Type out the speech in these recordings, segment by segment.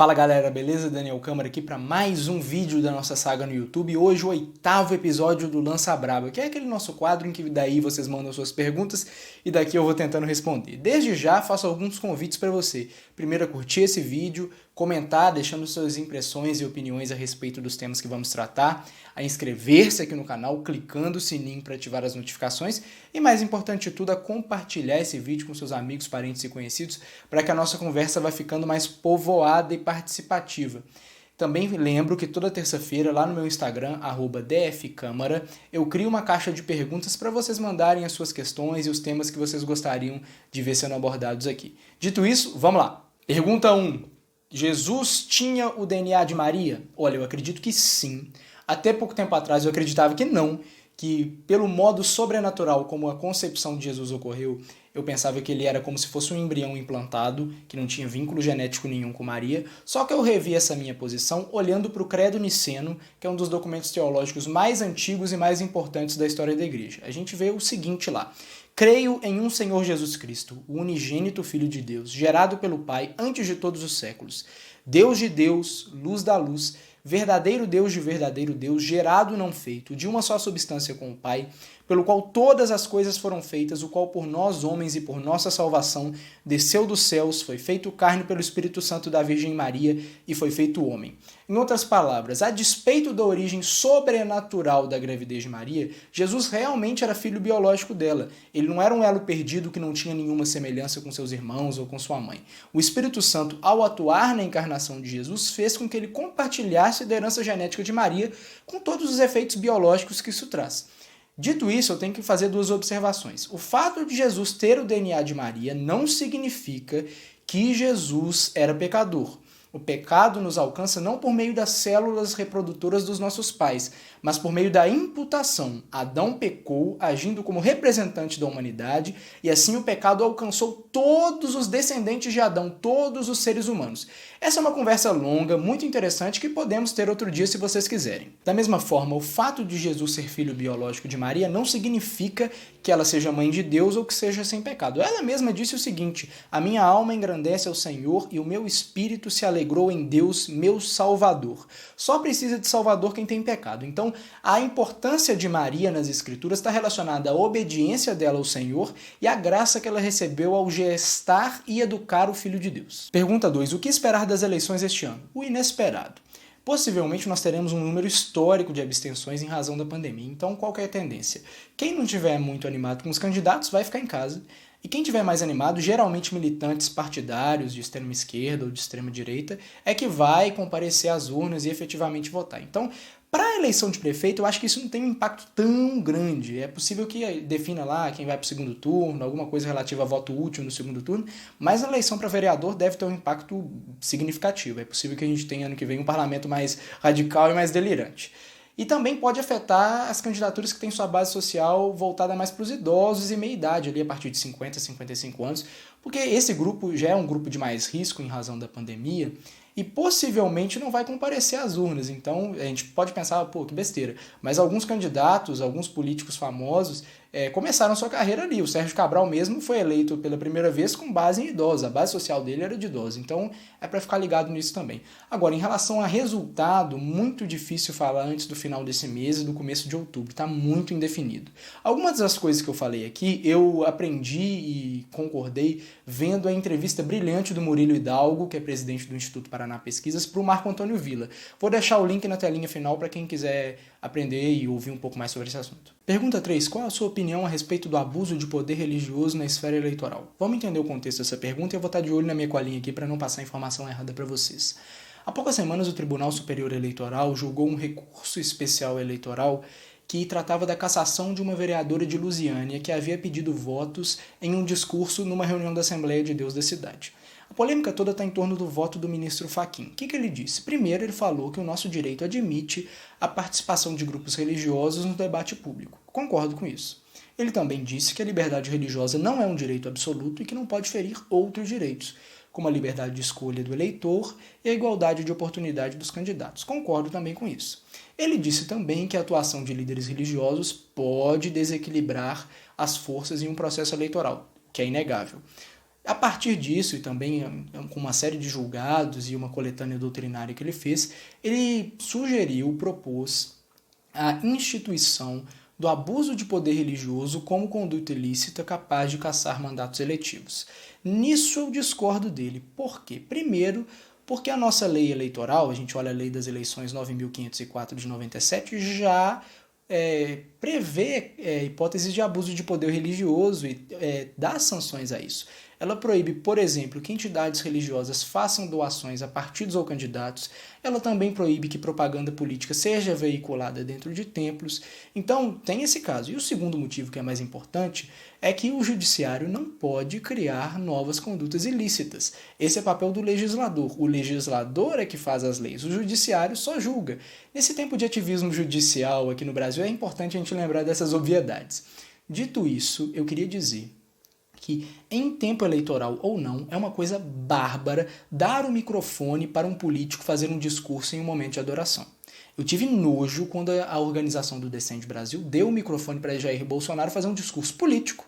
Fala galera, beleza? Daniel Câmara aqui para mais um vídeo da nossa saga no YouTube. Hoje o 8º episódio do Lança Braba, que é aquele nosso quadro em que daí vocês mandam suas perguntas e daqui eu vou tentando responder. Desde já faço alguns convites para você. Primeiro, a curtir esse vídeo, comentar, deixando suas impressões e opiniões a respeito dos temas que vamos tratar, a inscrever-se aqui no canal, clicando o sininho para ativar as notificações e, mais importante de tudo, a compartilhar esse vídeo com seus amigos, parentes e conhecidos para que a nossa conversa vá ficando mais povoada e participativa. Também lembro que toda terça-feira, lá no meu Instagram, @dfcâmara, eu crio uma caixa de perguntas para vocês mandarem as suas questões e os temas que vocês gostariam de ver sendo abordados aqui. Dito isso, vamos lá. Pergunta 1. Jesus tinha o DNA de Maria? Olha, eu acredito que sim. Até pouco tempo atrás eu acreditava que não, que pelo modo sobrenatural como a concepção de Jesus ocorreu, eu pensava que ele era como se fosse um embrião implantado, que não tinha vínculo genético nenhum com Maria, só que eu revi essa minha posição olhando para o Credo Niceno, que é um dos documentos teológicos mais antigos e mais importantes da história da Igreja. A gente vê o seguinte lá: creio em um Senhor Jesus Cristo, o unigênito Filho de Deus, gerado pelo Pai antes de todos os séculos, Deus de Deus, luz da luz, verdadeiro Deus de verdadeiro Deus, gerado não feito, de uma só substância com o Pai, pelo qual todas as coisas foram feitas, o qual por nós homens e por nossa salvação desceu dos céus, foi feito carne pelo Espírito Santo da Virgem Maria e foi feito homem. Em outras palavras, a despeito da origem sobrenatural da gravidez de Maria, Jesus realmente era filho biológico dela. Ele não era um elo perdido que não tinha nenhuma semelhança com seus irmãos ou com sua mãe. O Espírito Santo, ao atuar na encarnação de Jesus, fez com que ele compartilhasse da herança genética de Maria com todos os efeitos biológicos que isso traz. Dito isso, eu tenho que fazer duas observações. O fato de Jesus ter o DNA de Maria não significa que Jesus era pecador. O pecado nos alcança não por meio das células reprodutoras dos nossos pais, mas por meio da imputação. Adão pecou, agindo como representante da humanidade, e assim o pecado alcançou todos os descendentes de Adão, todos os seres humanos. Essa é uma conversa longa, muito interessante, que podemos ter outro dia se vocês quiserem. Da mesma forma, o fato de Jesus ser filho biológico de Maria não significa que ela seja mãe de Deus ou que seja sem pecado. Ela mesma disse o seguinte: a minha alma engrandece ao Senhor e o meu espírito se alegrou em Deus, meu Salvador. Só precisa de Salvador quem tem pecado. Então, a importância de Maria nas Escrituras está relacionada à obediência dela ao Senhor e à graça que ela recebeu ao gestar e educar o Filho de Deus. Pergunta 2. O que esperar das eleições este ano? O inesperado. Possivelmente nós teremos um número histórico de abstenções em razão da pandemia. Então, qual que é a tendência? Quem não estiver muito animado com os candidatos vai ficar em casa. E quem estiver mais animado, geralmente militantes partidários de extrema esquerda ou de extrema direita, é que vai comparecer às urnas e efetivamente votar. Então, para a eleição de prefeito, eu acho que isso não tem um impacto tão grande. É possível que defina lá quem vai para o segundo turno, alguma coisa relativa a voto útil no segundo turno, mas a eleição para vereador deve ter um impacto significativo. É possível que a gente tenha ano que vem um parlamento mais radical e mais delirante. E também pode afetar as candidaturas que têm sua base social voltada mais para os idosos e meia-idade, ali a partir de 50, 55 anos, porque esse grupo já é um grupo de mais risco em razão da pandemia e possivelmente não vai comparecer às urnas. Então a gente pode pensar, pô, que besteira, mas alguns candidatos, alguns políticos famosos começaram sua carreira ali. O Sérgio Cabral mesmo foi eleito pela primeira vez com base em idosos, a base social dele era de idosos, então é para ficar ligado nisso também. Agora, em relação a resultado, muito difícil falar antes do final desse mês e do começo de outubro, está muito indefinido. Algumas das coisas que eu falei aqui, eu aprendi e concordei vendo a entrevista brilhante do Murilo Hidalgo, que é presidente do Instituto Paraná Pesquisas, para o Marco Antônio Villa. Vou deixar o link na telinha final para quem quiser aprender e ouvir um pouco mais sobre esse assunto. Pergunta 3. Qual a sua opinião a respeito do abuso de poder religioso na esfera eleitoral? Vamos entender o contexto dessa pergunta e eu vou estar de olho na minha colinha aqui para não passar informação errada para vocês. Há poucas semanas, o Tribunal Superior Eleitoral julgou um recurso especial eleitoral que tratava da cassação de uma vereadora de Lusiânia que havia pedido votos em um discurso numa reunião da Assembleia de Deus da cidade. A polêmica toda está em torno do voto do ministro Fachin. O que ele disse? Primeiro, ele falou que o nosso direito admite a participação de grupos religiosos no debate público. Concordo com isso. Ele também disse que a liberdade religiosa não é um direito absoluto e que não pode ferir outros direitos, como a liberdade de escolha do eleitor e a igualdade de oportunidade dos candidatos. Concordo também com isso. Ele disse também que a atuação de líderes religiosos pode desequilibrar as forças em um processo eleitoral, que é inegável. A partir disso, e também com uma série de julgados e uma coletânea doutrinária que ele fez, ele sugeriu, propôs a instituição do abuso de poder religioso como conduta ilícita capaz de cassar mandatos eletivos. Nisso eu discordo dele. Por quê? Primeiro, porque a nossa lei eleitoral, a gente olha a lei das eleições 9.504 de 97, já prevê hipóteses de abuso de poder religioso e dá sanções a isso. Ela proíbe, por exemplo, que entidades religiosas façam doações a partidos ou candidatos. Ela também proíbe que propaganda política seja veiculada dentro de templos. Então, tem esse caso. E o segundo motivo, que é mais importante, é que o judiciário não pode criar novas condutas ilícitas. Esse é o papel do legislador. O legislador é que faz as leis. O judiciário só julga. Nesse tempo de ativismo judicial aqui no Brasil, é importante a gente lembrar dessas obviedades. Dito isso, eu queria dizer que em tempo eleitoral ou não, é uma coisa bárbara dar o microfone para um político fazer um discurso em um momento de adoração. Eu tive nojo quando a organização do Descende Brasil deu o microfone para Jair Bolsonaro fazer um discurso político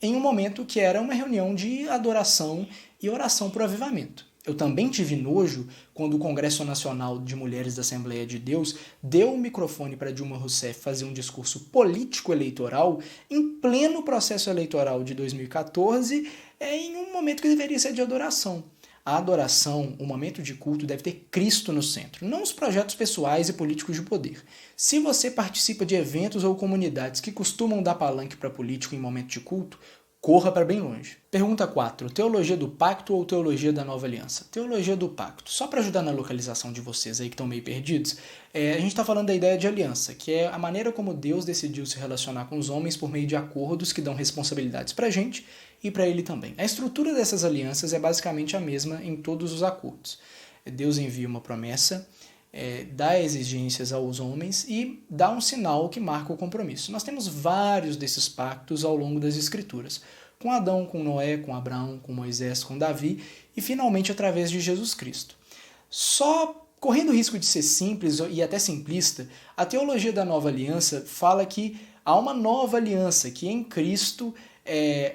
em um momento que era uma reunião de adoração e oração por avivamento. Eu também tive nojo quando o Congresso Nacional de Mulheres da Assembleia de Deus deu o microfone para Dilma Rousseff fazer um discurso político-eleitoral em pleno processo eleitoral de 2014, em um momento que deveria ser de adoração. A adoração, o momento de culto, deve ter Cristo no centro, não os projetos pessoais e políticos de poder. Se você participa de eventos ou comunidades que costumam dar palanque para político em momento de culto, corra para bem longe. Pergunta 4. Teologia do pacto ou teologia da nova aliança? Teologia do pacto. Só para ajudar na localização de vocês aí que estão meio perdidos, a gente está falando da ideia de aliança, que é a maneira como Deus decidiu se relacionar com os homens por meio de acordos que dão responsabilidades para a gente e para ele também. A estrutura dessas alianças é basicamente a mesma em todos os acordos. Deus envia uma promessa, dá exigências aos homens e dá um sinal que marca o compromisso. Nós temos vários desses pactos ao longo das Escrituras, com Adão, com Noé, com Abraão, com Moisés, com Davi e finalmente através de Jesus Cristo. Só correndo o risco de ser simples e até simplista, a teologia da nova aliança fala que há uma nova aliança, que em Cristo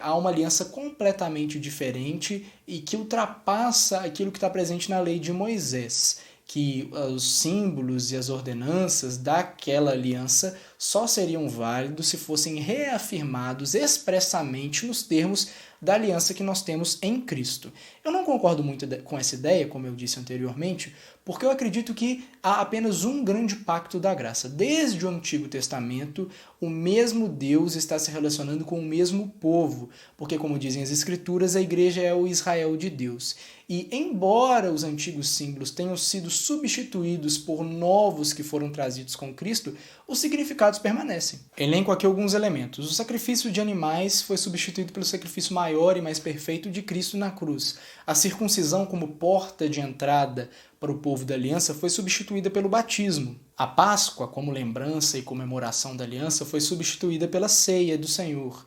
há uma aliança completamente diferente e que ultrapassa aquilo que está presente na lei de Moisés, que os símbolos e as ordenanças daquela aliança só seriam válidos se fossem reafirmados expressamente nos termos da aliança que nós temos em Cristo. Eu não concordo muito com essa ideia, como eu disse anteriormente, porque eu acredito que há apenas um grande pacto da graça. Desde o Antigo Testamento, o mesmo Deus está se relacionando com o mesmo povo, porque, como dizem as Escrituras, a igreja é o Israel de Deus. E, embora os antigos símbolos tenham sido substituídos por novos que foram trazidos com Cristo, os significados permanecem. Elenco aqui alguns elementos. O sacrifício de animais foi substituído pelo sacrifício maior e mais perfeito de Cristo na cruz. A circuncisão como porta de entrada para o povo da aliança foi substituída pelo batismo. A Páscoa, como lembrança e comemoração da aliança, foi substituída pela ceia do Senhor.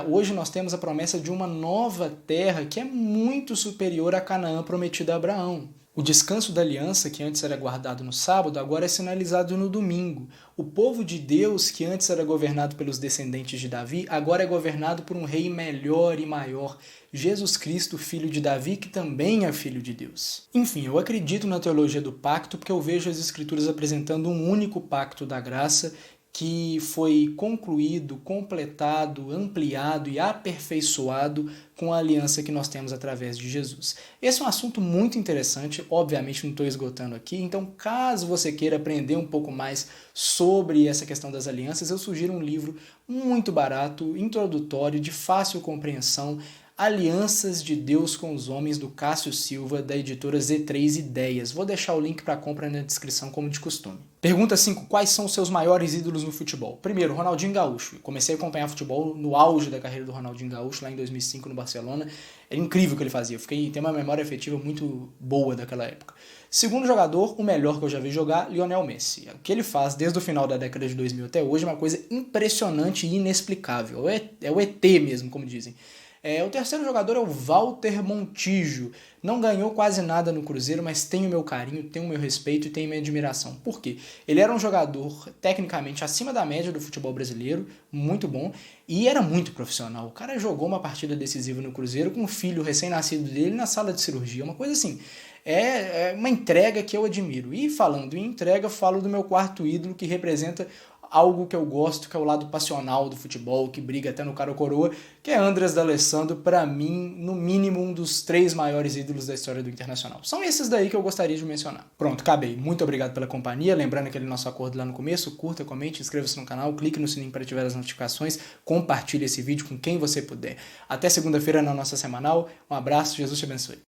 Hoje nós temos a promessa de uma nova terra que é muito superior à Canaã prometida a Abraão. O descanso da aliança, que antes era guardado no sábado, agora é sinalizado no domingo. O povo de Deus, que antes era governado pelos descendentes de Davi, agora é governado por um rei melhor e maior, Jesus Cristo, filho de Davi, que também é filho de Deus. Enfim, eu acredito na teologia do pacto porque eu vejo as Escrituras apresentando um único pacto da graça que foi concluído, completado, ampliado e aperfeiçoado com a aliança que nós temos através de Jesus. Esse é um assunto muito interessante, obviamente não estou esgotando aqui, então caso você queira aprender um pouco mais sobre essa questão das alianças, eu sugiro um livro muito barato, introdutório, de fácil compreensão, Alianças de Deus com os Homens, do Cássio Silva, da editora Z3 Ideias. Vou deixar o link para compra na descrição, como de costume. Pergunta 5. Quais são os seus maiores ídolos no futebol? Primeiro, Ronaldinho Gaúcho. Comecei a acompanhar futebol no auge da carreira do Ronaldinho Gaúcho, lá em 2005, no Barcelona. Era incrível o que ele fazia. Tenho uma memória afetiva muito boa daquela época. Segundo jogador, o melhor que eu já vi jogar, Lionel Messi. O que ele faz desde o final da década de 2000 até hoje é uma coisa impressionante e inexplicável. É o ET mesmo, como dizem. O terceiro jogador é o Walter Montijo. Não ganhou quase nada no Cruzeiro, mas tem o meu carinho, tem o meu respeito e tem a minha admiração. Por quê? Ele era um jogador tecnicamente acima da média do futebol brasileiro, muito bom, e era muito profissional. O cara jogou uma partida decisiva no Cruzeiro com o filho recém-nascido dele na sala de cirurgia, uma coisa assim. É uma entrega que eu admiro. E falando em entrega, falo do meu quarto ídolo, que representa algo que eu gosto, que é o lado passional do futebol, que briga até no cara ou coroa, que é Andrés D'Alessandro, para mim, no mínimo, um dos 3 maiores ídolos da história do Internacional. São esses daí que eu gostaria de mencionar. Pronto, acabei. Muito obrigado pela companhia. Lembrando aquele nosso acordo lá no começo, curta, comente, inscreva-se no canal, clique no sininho para ativar as notificações, compartilhe esse vídeo com quem você puder. Até segunda-feira na nossa semanal. Um abraço, Jesus te abençoe.